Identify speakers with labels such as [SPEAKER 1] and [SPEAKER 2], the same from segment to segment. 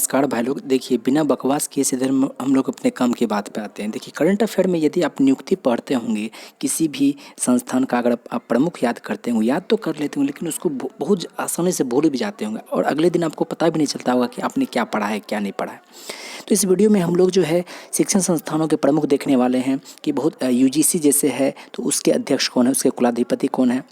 [SPEAKER 1] नमस्कार भाई लोग। देखिए, बिना बकवास किए सीधे हम लोग अपने काम की बात पे आते हैं। देखिए, करंट अफेयर में यदि आप नियुक्ति पढ़ते होंगे किसी भी संस्थान का, अगर आप प्रमुख याद करते होंगे, याद तो कर लेते होंगे लेकिन उसको बहुत आसानी से भूल भी जाते होंगे और अगले दिन आपको पता भी नहीं चलता होगा कि आपने क्या पढ़ा है क्या नहीं पढ़ा है। तो इस वीडियो में हम लोग जो है शिक्षण संस्थानों के प्रमुख देखने वाले हैं कि बहुत यूजीसी जैसे है तो उसके अध्यक्ष कौन है, उसके कुलाधिपति कौन है,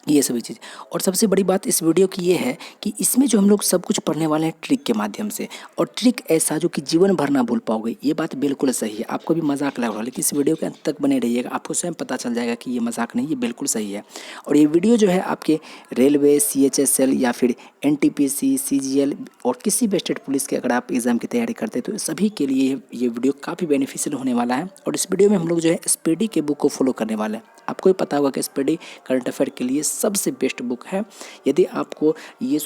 [SPEAKER 1] ये सभी चीज़। और सबसे बड़ी बात इस वीडियो की ये है कि इसमें जो हम लोग सब कुछ पढ़ने वाले हैं ट्रिक के माध्यम से, और ट्रिक ऐसा जो कि जीवन भर ना भूल पाओगे। ये बात बिल्कुल सही है। आपको भी मजाक लग रहा है लेकिन इस वीडियो के अंत तक बने रहिएगा, आपको स्वयं पता चल जाएगा कि ये मजाक नहीं, ये बिल्कुल सही है। और ये वीडियो जो है आपके रेलवे, CHSL या फिर NTPC, CGL और किसी भी स्टेट पुलिस के अगर आप एग्ज़ाम की तैयारी करते हैं तो सभी के लिए ये वीडियो काफ़ी बेनिफिशियल होने वाला है। और इस वीडियो में हम लोग जो है स्पीडी के बुक को फॉलो करने वाले हैं। आपको भी पता होगा कि स्पीडी करंट अफेयर के लिए सबसे बेस्ट बुक है। यदि आपको ये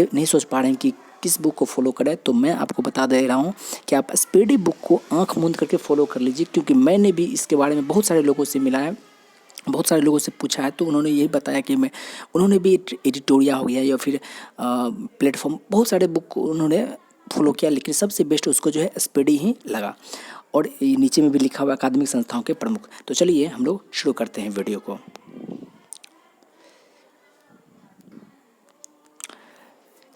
[SPEAKER 1] नहीं सोच पा रहे हैं कि किस बुक को फॉलो करें, तो मैं आपको बता दे रहा हूँ कि आप स्पीडी बुक को आंख मूंद करके फॉलो कर लीजिए, क्योंकि मैंने भी इसके बारे में बहुत सारे लोगों से मिला है, बहुत सारे लोगों से पूछा है, तो उन्होंने यही बताया कि उन्होंने भी एडिटोरिया हो गया या फिर प्लेटफॉर्म, बहुत सारे बुक को उन्होंने फॉलो किया, लेकिन सबसे बेस्ट उसको जो है स्पीडी ही लगा। और ये नीचे में भी लिखा हुआ अकादमिक संस्थाओं के प्रमुख। तो चलिए हम लोग शुरू करते हैं वीडियो को।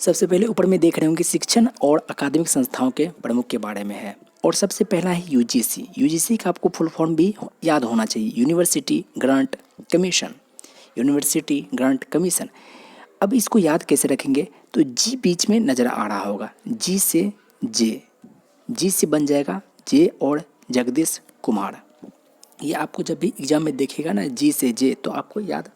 [SPEAKER 1] सबसे पहले ऊपर में देख रहे होंगे शिक्षण और अकादमिक संस्थाओं के प्रमुख के बारे में है। और सबसे पहला है यूजीसी। यूजीसी का आपको फुल फॉर्म भी याद होना चाहिए, university grant commission. University grant commission. अब इसको याद कैसे रखेंगे, तो जी बीच में नज़र आ रहा होगा, जी से जे, जी से बन जाएगा जे और जगदीश कुमार। ये आपको जब भी एग्जाम में देखेगा ना जी से जे, तो आपको याद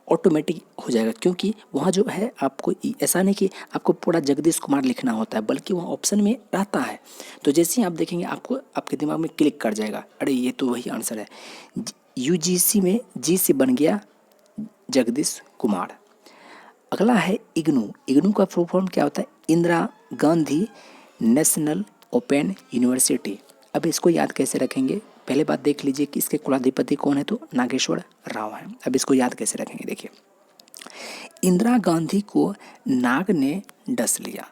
[SPEAKER 1] ऑटोमेटिक हो जाएगा, क्योंकि वहाँ जो है आपको ऐसा नहीं कि आपको पूरा जगदीश कुमार लिखना होता है, बल्कि वहाँ ऑप्शन में रहता है। तो जैसे ही आप देखेंगे आपको आपके दिमाग में क्लिक कर जाएगा, अरे ये तो वही आंसर है। यूजीसी में जी से बन गया जगदीश कुमार। अगला है इग्नू। इग्नू का फुल फॉर्म क्या होता है, Indira Gandhi national open university. अब इसको याद कैसे रखेंगे, पहले बात देख लीजिए कि इसके कुलाधिपति कौन है, तो नागेश्वर राव है। अब इसको याद कैसे रखेंगे, देखिए इंदिरा गांधी को नाग ने डस लिया।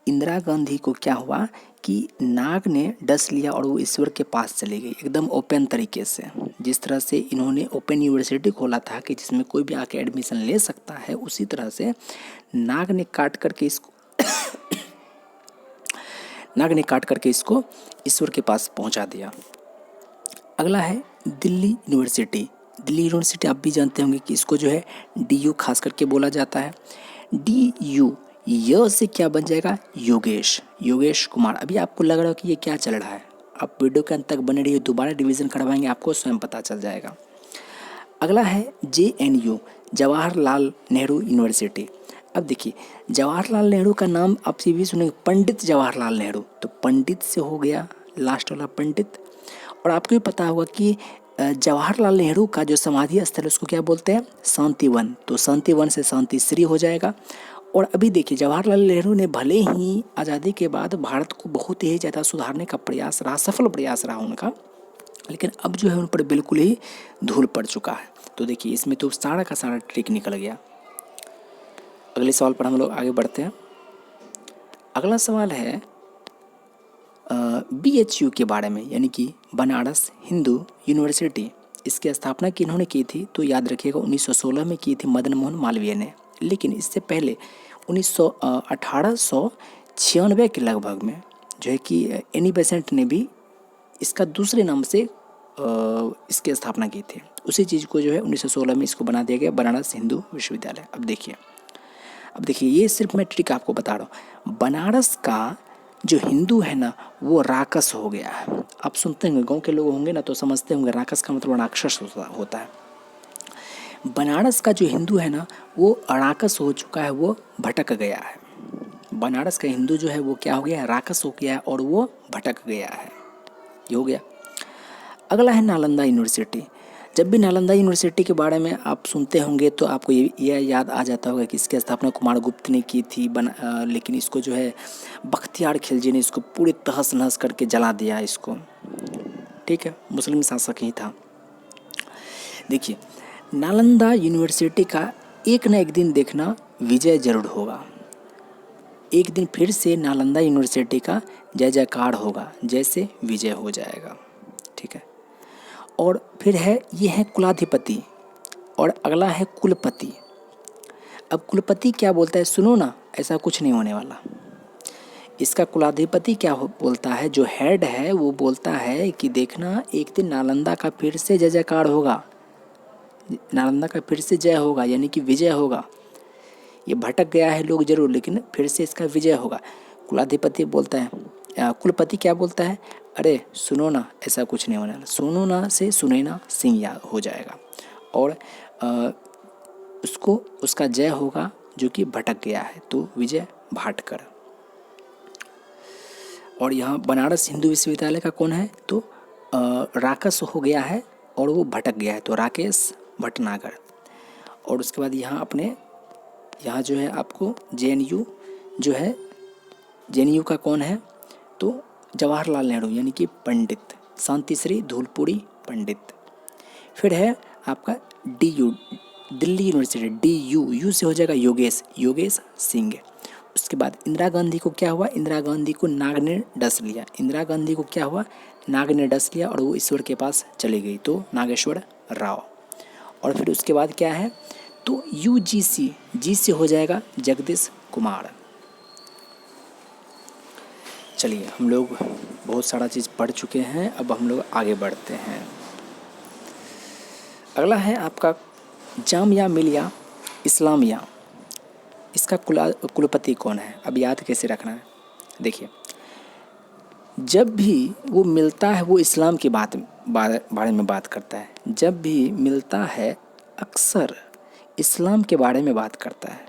[SPEAKER 1] इंदिरा गांधी को क्या हुआ कि नाग ने डस लिया और वो ईश्वर के पास चली गई, एकदम ओपन तरीके से। जिस तरह से इन्होंने ओपन यूनिवर्सिटी खोला था कि जिसमें कोई भी आके एडमिशन ले सकता है, उसी तरह से नाग ने काट करके इसको ईश्वर के पास पहुंचा दिया। अगला है दिल्ली यूनिवर्सिटी। दिल्ली यूनिवर्सिटी आप भी जानते होंगे कि इसको जो है DU खास करके बोला जाता है। DU य से क्या बन जाएगा, योगेश कुमार। अभी आपको लग रहा है कि ये क्या चल रहा है, आप वीडियो के अंत तक बने रहिए, दोबारा रिवीजन करवाएंगे, आपको स्वयं पता चल जाएगा। अगला है JNU जवाहरलाल नेहरू यूनिवर्सिटी। अब देखिए जवाहरलाल नेहरू का नाम आप भी सुनेंगे, पंडित जवाहरलाल नेहरू, तो पंडित से हो गया लास्ट वाला पंडित। और आपको भी पता होगा कि जवाहरलाल नेहरू का जो समाधि स्थल है उसको क्या बोलते हैं, शांतिवन। तो शांतिवन से शांति श्री हो जाएगा। और अभी देखिए जवाहरलाल नेहरू ने भले ही आज़ादी के बाद भारत को बहुत ही ज़्यादा सुधारने का प्रयास रहा, सफल प्रयास रहा उनका, लेकिन अब जो है उन पर बिल्कुल ही धूल पड़ चुका है। तो देखिए इसमें तो सारा का सारा ट्रिक निकल गया। अगले सवाल पर हम लोग आगे बढ़ते हैं। अगला सवाल है BHU के बारे में, यानी कि बनारस हिंदू यूनिवर्सिटी। इसकी स्थापना किन्होंने की थी, तो याद रखिएगा 1916 में की थी मदन मोहन मालवीय ने। लेकिन इससे पहले 1896 के लगभग में जो है कि एनी बेसेंट ने भी इसका दूसरे नाम से इसकी स्थापना की थी। उसी चीज़ को जो है 1916 में इसको बना दिया गया बनारस हिंदू विश्वविद्यालय। अब देखिए ये सिर्फ मैं ट्रिक आपको बता रहा हूँ। बनारस का जो हिंदू है ना वो राक्षस हो गया है। आप सुनते होंगे, गांव के लोग होंगे ना तो समझते होंगे राक्षस का मतलब राक्षस होता है। बनारस का जो हिंदू है ना वो राक्षस हो चुका है, वो भटक गया है। बनारस का हिंदू जो है वो क्या हो गया है, राक्षस हो गया है और वो भटक गया है। ये हो गया। अगला है नालंदा यूनिवर्सिटी। जब भी नालंदा यूनिवर्सिटी के बारे में आप सुनते होंगे तो आपको ये याद आ जाता होगा कि इसकी स्थापना कुमार गुप्त ने की थी, लेकिन इसको जो है बख्तियार खिलजी ने इसको पूरी तहस नहस करके जला दिया इसको। ठीक है, मुस्लिम शासक ही था। देखिए नालंदा यूनिवर्सिटी का एक न एक दिन देखना विजय जरूर होगा। एक दिन फिर से नालंदा यूनिवर्सिटी का जय जयकार होगा, जैसे विजय हो जाएगा। ठीक है। और फिर है, ये है कुलाधिपति, और अगला है कुलपति। अब कुलपति क्या बोलता है, सुनो ना, ऐसा कुछ नहीं होने वाला। इसका कुलाधिपति क्या बोलता है, जो हेड है वो बोलता है कि देखना, एक दिन नालंदा का फिर से जय जयकार होगा, नालंदा का फिर से जय होगा, यानी कि विजय होगा। ये भटक गया है लोग जरूर, लेकिन फिर से इसका विजय होगा। कुलाधिपति बोलता है, कुलपति क्या बोलता है, अरे सुनो ना, ऐसा कुछ नहीं होने वाला। सुनो ना से सुने ना सिंह याद हो जाएगा, और उसको उसका जय होगा जो कि भटक गया है, तो विजय भाटकर। और यहाँ बनारस हिंदू विश्वविद्यालय का कौन है, तो राकस हो गया है और वो भटक गया है, तो राकेश भटनागर। और उसके बाद यहाँ जो है आपको जेएनयू जो है, जेएनयू का कौन है, तो जवाहरलाल नेहरू, यानी कि पंडित शांतिश्री धूलपुरी पंडित। फिर है आपका DU, Delhi university, DU, you से हो जाएगा योगेश सिंह। उसके बाद इंदिरा गांधी को क्या हुआ, इंदिरा गांधी को नाग ने डस लिया, इंदिरा गांधी को क्या हुआ, नाग ने डस लिया और वो ईश्वर के पास चली गई, तो नागेश्वर राव। और फिर उसके बाद क्या है, तो यूजीसी, जी से हो जाएगा जगदीश कुमार। चलिए, हम लोग बहुत सारा चीज़ पढ़ चुके हैं, अब हम लोग आगे बढ़ते हैं। अगला है आपका जामिया मिलिया इस्लामिया। इसका कुलपति कौन है, अब याद कैसे रखना है। देखिए, जब भी वो मिलता है वो इस्लाम की बारे में बात करता है, जब भी मिलता है अक्सर इस्लाम के बारे में बात करता है,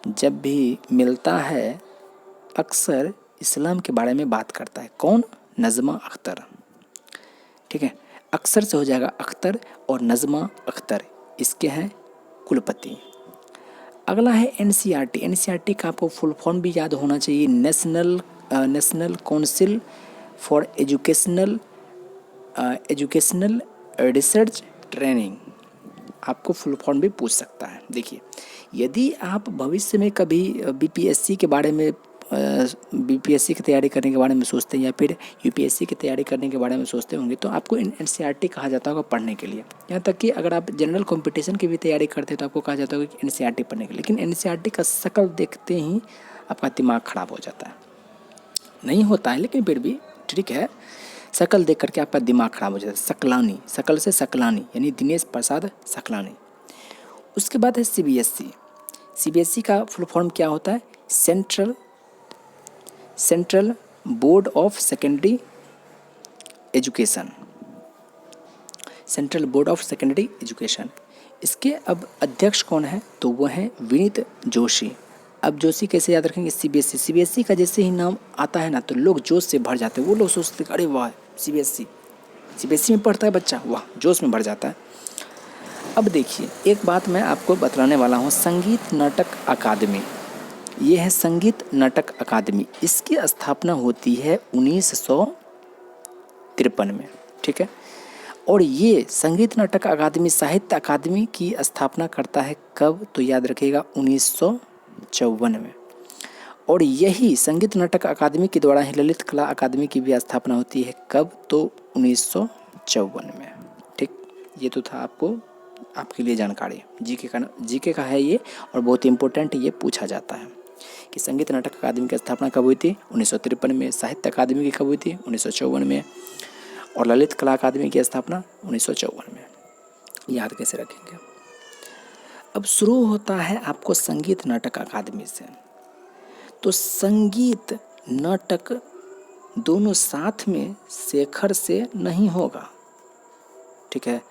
[SPEAKER 1] जब भी मिलता है अक्सर इस्लाम के बारे में बात करता है। कौन, नज़मा अख्तर। ठीक है, अक्सर से हो जाएगा अख्तर, और नज़मा अख्तर इसके हैं कुलपति। अगला है एनसीईआरटी। एनसीईआरटी का आपको फुल फॉर्म भी याद होना चाहिए, national council for educational research training. आपको फुल फॉर्म भी पूछ सकता है। देखिए, यदि आप भविष्य में कभी बीपीएससी के बारे में बीपीएससी की तैयारी करने के बारे में सोचते हैं, या फिर यूपीएससी की तैयारी करने के बारे में सोचते होंगे, तो आपको एनसीईआरटी कहा जाता होगा पढ़ने के लिए। यहाँ तक कि अगर आप जनरल कंपटीशन की भी तैयारी करते हैं तो आपको कहा जाता होगा कि एनसीईआरटी पढ़ने के लिए। लेकिन एनसीईआरटी का शक्ल देखते ही आपका दिमाग खराब हो जाता है, नहीं होता है लेकिन फिर भी ठीक है, शक्ल देख करके आपका दिमाग खराब हो जाता है। सकलानी, शकल से सकलानी, यानी दिनेश प्रसाद सकलानी। उसके बाद है सीबीएसई। सीबीएसई का फुल फॉर्म क्या होता है, central board of secondary education, central board of secondary education. इसके अब अध्यक्ष कौन है, तो वो है विनीत जोशी। अब जोशी कैसे याद रखेंगे, सीबीएसई, सीबीएसई का जैसे ही नाम आता है ना, तो लोग जोश से भर जाते हैं। वो लोग सोचते हैं अरे वाह, सीबीएसई में पढ़ता है बच्चा, वाह, जोश में भर जाता है। अब देखिए, एक बात मैं आपको बतलाने वाला हूँ, संगीत नाटक अकादमी, ये है संगीत नाटक अकादमी। इसकी स्थापना होती है 1953 में। ठीक है, और ये संगीत नाटक अकादमी साहित्य अकादमी की स्थापना करता है कब, तो याद रखिएगा 1954 में। और यही संगीत नाटक अकादमी के द्वारा ही ललित कला अकादमी की भी स्थापना होती है कब, तो 1954 में। ठीक, ये तो था आपके लिए जानकारी, जीके का है ये, और बहुत इंपॉर्टेंट ये पूछा जाता है कि संगीत नाटक अकादमी की स्थापना कब हुई थी, 1953 में। साहित्य अकादमी की कब हुई थी, 1954 में। और ललित कला अकादमी की स्थापना 1954 में। याद कैसे रखेंगे। अब शुरू होता है आपको संगीत नाटक अकादमी से, तो संगीत नाटक दोनों साथ में शेखर से नहीं होगा। ठीक है,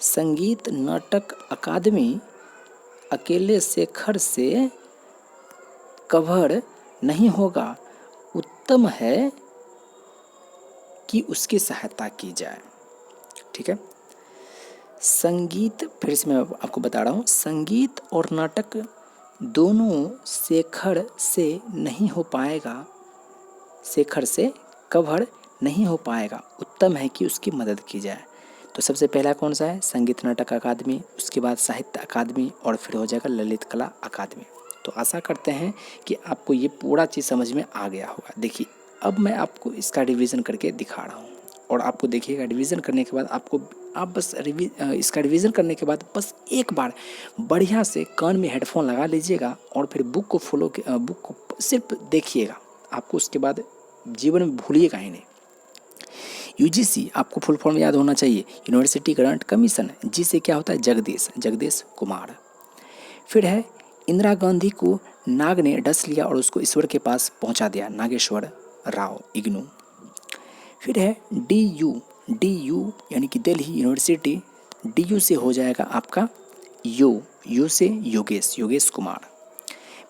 [SPEAKER 1] संगीत नाटक अकादमी अकेले शेखर से कवर नहीं होगा, उत्तम है कि उसकी सहायता की जाए। ठीक है, संगीत, फिर से मैं आपको बता रहा हूँ, संगीत और नाटक दोनों शेखर से नहीं हो पाएगा, शेखर से कवर नहीं हो पाएगा, उत्तम है कि उसकी मदद की जाए। तो सबसे पहला कौन सा है, संगीत नाटक अकादमी, उसके बाद साहित्य अकादमी, और फिर हो जाएगा ललित कला अकादमी। तो आशा करते हैं कि आपको ये पूरा चीज़ समझ में आ गया होगा। देखिए अब मैं आपको इसका रिवीजन करके दिखा रहा हूँ और आपको देखिएगा रिवीजन करने के बाद आप बस इसका रिवीजन करने के बाद बस एक बार बढ़िया से कान में हेडफोन लगा लीजिएगा और फिर बुक को सिर्फ देखिएगा। आपको उसके बाद जीवन में भूलिएगा ही नहीं। यूजीसी आपको फुल फॉर्म याद होना चाहिए, यूनिवर्सिटी ग्रांट कमीशन। जी से क्या होता है, जगदीश कुमार। फिर है इंदिरा गांधी को नाग ने डस लिया और उसको ईश्वर के पास पहुंचा दिया, नागेश्वर राव, इग्नू। फिर है डी यू यानी कि दिल्ली यूनिवर्सिटी, डी यू से हो जाएगा आपका यू से योगेश कुमार।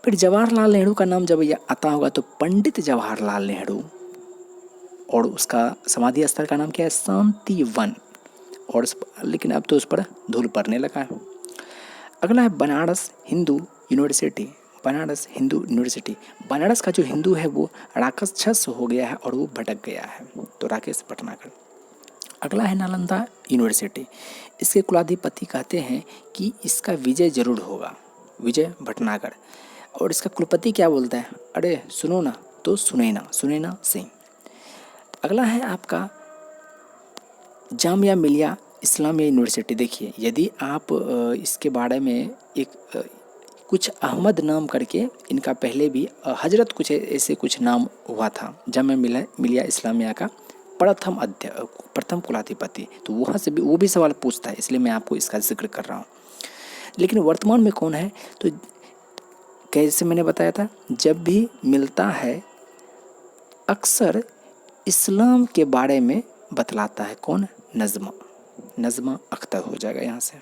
[SPEAKER 1] फिर जवाहरलाल नेहरू का नाम जब आता होगा तो पंडित जवाहरलाल नेहरू, और उसका समाधि स्थल का नाम क्या है, शांतिवन। और लेकिन अब तो उस पर धूल पड़ने लगा है। अगला है बनारस हिंदू यूनिवर्सिटी। बनारस का जो हिंदू है वो राक्षस हो गया है और वो भटक गया है, तो राकेश भटनागर। अगला है नालंदा यूनिवर्सिटी। इसके कुलाधिपति कहते हैं कि इसका विजय जरूर होगा, विजय भटनागर। और इसका कुलपति क्या बोलता है, अरे सुनो ना, तो सुनैना सिंह। अगला है आपका जामिया मिलिया इस्लामिया यूनिवर्सिटी। देखिए यदि आप इसके बारे में कुछ अहमद नाम करके इनका पहले भी हजरत कुछ ऐसे कुछ नाम हुआ था, जामिया मिलिया इस्लामिया का प्रथम कुलाधिपति, तो वहाँ से भी वो भी सवाल पूछता है, इसलिए मैं आपको इसका जिक्र कर रहा हूँ। लेकिन वर्तमान में कौन है, तो कैसे मैंने बताया था, जब भी मिलता है अक्सर इस्लाम के बारे में बतलाता है, कौन, नज़मा अख्तर हो जाएगा यहाँ से।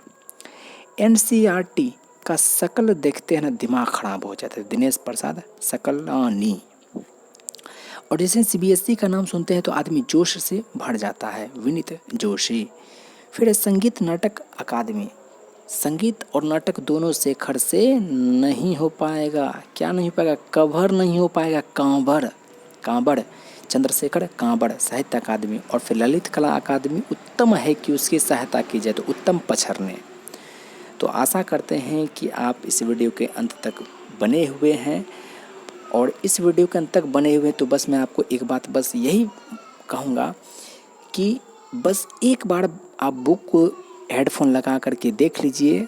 [SPEAKER 1] एनसीईआरटी का शकल देखते हैं ना दिमाग खराब हो जाता है, दिनेश प्रसाद सकलानी। और जैसे सीबीएसई का नाम सुनते हैं तो आदमी जोश से भर जाता है, विनीत जोशी। फिर संगीत नाटक अकादमी। संगीत और नाटक दोनों शेखर से नहीं हो पाएगा, क्या नहीं हो पाएगा, कवर नहीं हो पाएगा, कांबड़ चंद्रशेखर कांबड़ साहित्य अकादमी। और फिर ललित कला अकादमी उत्तम है कि उसकी सहायता की जाए, तो उत्तम पछरने। तो आशा करते हैं कि आप इस वीडियो के अंत तक बने हुए हैं, और इस वीडियो के अंत तक बने हुए तो बस मैं आपको एक बात बस यही कहूँगा कि बस एक बार आप बुक को हेडफोन लगा करके देख लीजिए,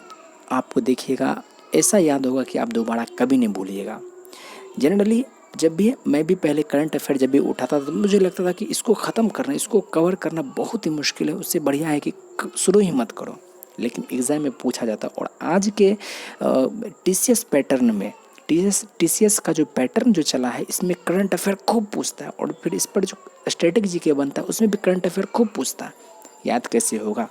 [SPEAKER 1] आपको देखिएगा ऐसा याद होगा कि आप दोबारा कभी नहीं भूलिएगा। जनरली जब भी मैं भी पहले करंट अफेयर जब भी उठाता था तो मुझे लगता था कि इसको ख़त्म करना, इसको कवर करना बहुत ही मुश्किल है, उससे बढ़िया है कि शुरू ही मत करो, लेकिन एग्ज़ाम में पूछा जाता। और आज के टीसीएस पैटर्न में टीसीएस का जो पैटर्न जो चला है, इसमें करंट अफेयर खूब पूछता है, और फिर इस पर जो स्टैटिक जीके बनता है उसमें भी करंट अफेयर खूब पूछता है। याद कैसे होगा,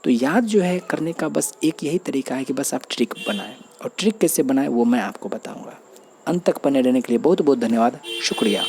[SPEAKER 1] तो याद जो है करने का बस एक यही तरीका है कि बस आप ट्रिक बनाएं, और ट्रिक कैसे बनाएं वो मैं आपको बताऊंगा। अंत तक बने रहने के लिए बहुत बहुत धन्यवाद, शुक्रिया।